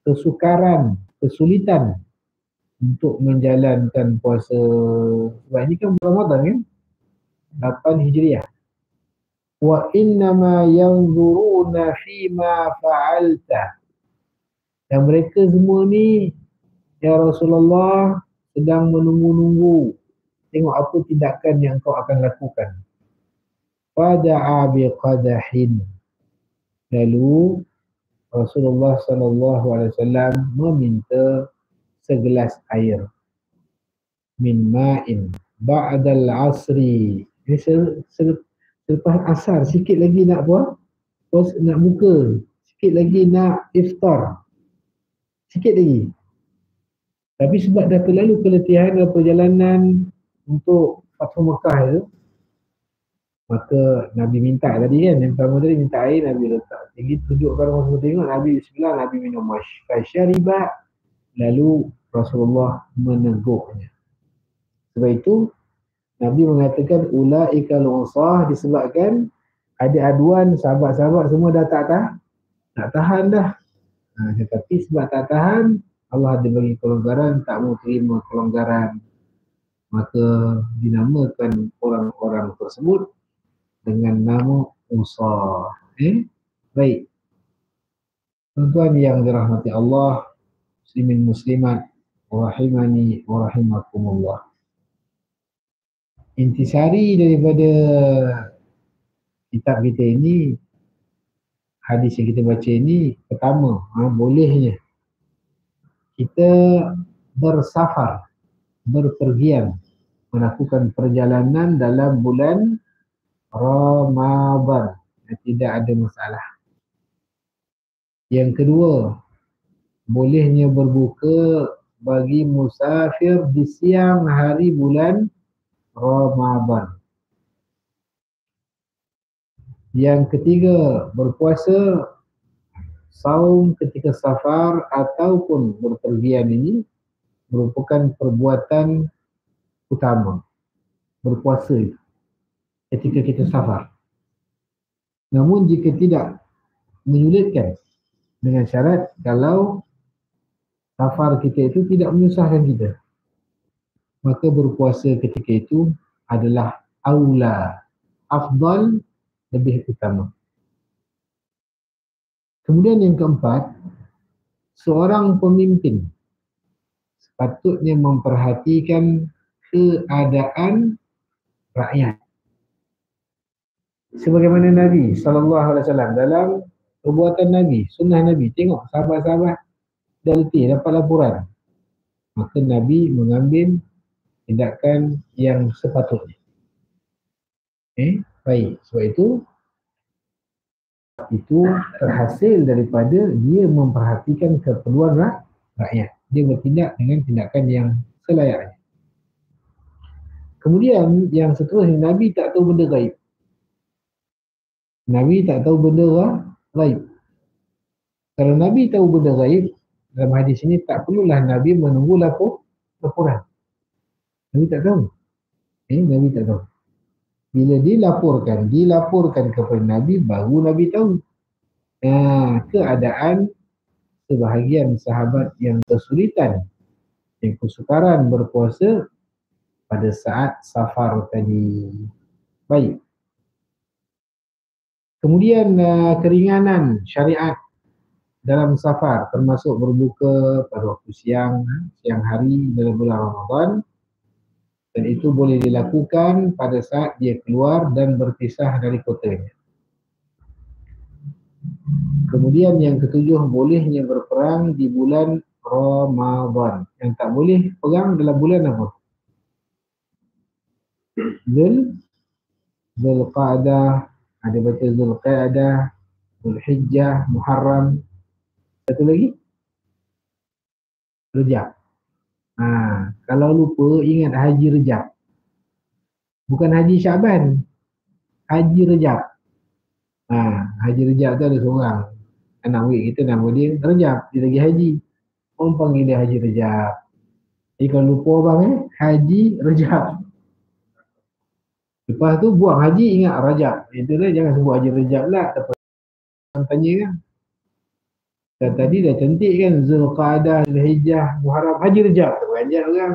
kesukaran, kesulitan untuk menjalankan puasa. Sebab ini kan Ramadan kan, 8 Hijriah. Wa innama yanzuruna fima fa'alta. Dan mereka semua ni, ya Rasulullah, sedang menunggu-nunggu tengok apa tindakan yang kau akan lakukan. Fada'a biqadahin. Lalu Rasulullah SAW meminta segelas air. Min ma'in ba'dal asri. Ini selepas asar, sikit lagi nak nak buka, sikit lagi nak iftar, sikit lagi. Tapi sebab dah terlalu keletihan dalam perjalanan untuk Fathu Mekah itu, maka Nabi minta tadi kan, yang pertama tadi minta air, Nabi letak tinggi, tunjukkan orang semua tengok, Nabi bismillah, Nabi minum fasyariba, lalu Rasulullah meneguknya. Sebab itu Nabi mengatakan ulaikal usah, disebabkan ada aduan sahabat-sahabat semua dah tak tahan dah. Tetapi sebab tak tahan, Allah ada bagi kelonggaran, tak mau terima kelonggaran, maka dinamakan orang-orang tersebut dengan nama usah. Baik, tuan-tuan yang dirahmati Allah, muslimin muslimat, rahimani wa rahimakumullah. Intisari daripada kitab kita ini, hadis yang kita baca ini, pertama, bolehnya kita bersafar, berpergian, melakukan perjalanan dalam bulan Ramadan, tidak ada masalah. Yang kedua, bolehnya berbuka bagi musafir di siang hari bulan Ramadan. Yang ketiga, berpuasa saum ketika safar ataupun berpergian ini merupakan perbuatan utama. Berpuasa itu ketika kita safar. Namun jika tidak menyulitkan, dengan syarat kalau safar kita itu tidak menyusahkan kita, maka berpuasa ketika itu adalah aula, afdal, lebih utama. Kemudian yang keempat, seorang pemimpin sepatutnya memperhatikan keadaan rakyat. Sebagaimana Nabi SAW dalam perbuatan Nabi, sunnah Nabi, tengok sahabat-sahabat dah letih, dapat laporan, maka Nabi mengambil tindakan yang sepatutnya. Baik, sebab itu terhasil daripada dia memperhatikan keperluan rakyat. Dia bertindak dengan tindakan yang selayaknya. Kemudian yang seterusnya, Nabi tak tahu benda gaib. Nabi tak tahu benda gaib. Kalau Nabi tahu benda gaib, dalam hadis ini tak perlulah Nabi menunggu laporan. Nabi tak tahu. Nabi tak tahu. Bila dilaporkan kepada Nabi, baru Nabi tahu keadaan sebahagian sahabat yang kesulitan, yang kesukaran berpuasa pada saat safar tadi. Baik. Kemudian keringanan syariat dalam safar, termasuk berbuka pada waktu siang hari dalam bulan Ramadan, dan itu boleh dilakukan pada saat dia keluar dan berpisah dari kotanya. Kemudian yang ketujuh, bolehnya berperang di bulan Ramadan. Yang tak boleh perang dalam bulan apa? Zulqa'dah, ada baca Zulqa'dah, Zulhijjah, Muharram. Satu lagi? Rejab. Kalau lupa, ingat Haji Rejab. Bukan Haji Syaban, Haji Rejab. Haji Rejab tu ada seorang anak murid kita, nama dia Rejab, dia lagi haji, orang panggil dia Haji Rejab. Jadi kalau lupa bang, Haji Rejab. Lepas tu buang haji, ingat Rajab. Itulah, jangan sebut Haji Rejab lah. Orang tanya kan, Dan tadi dah cantik kan, Zulqa'dah, Zulhijjah, Muharram, Haji Rejab. Beranjat orang.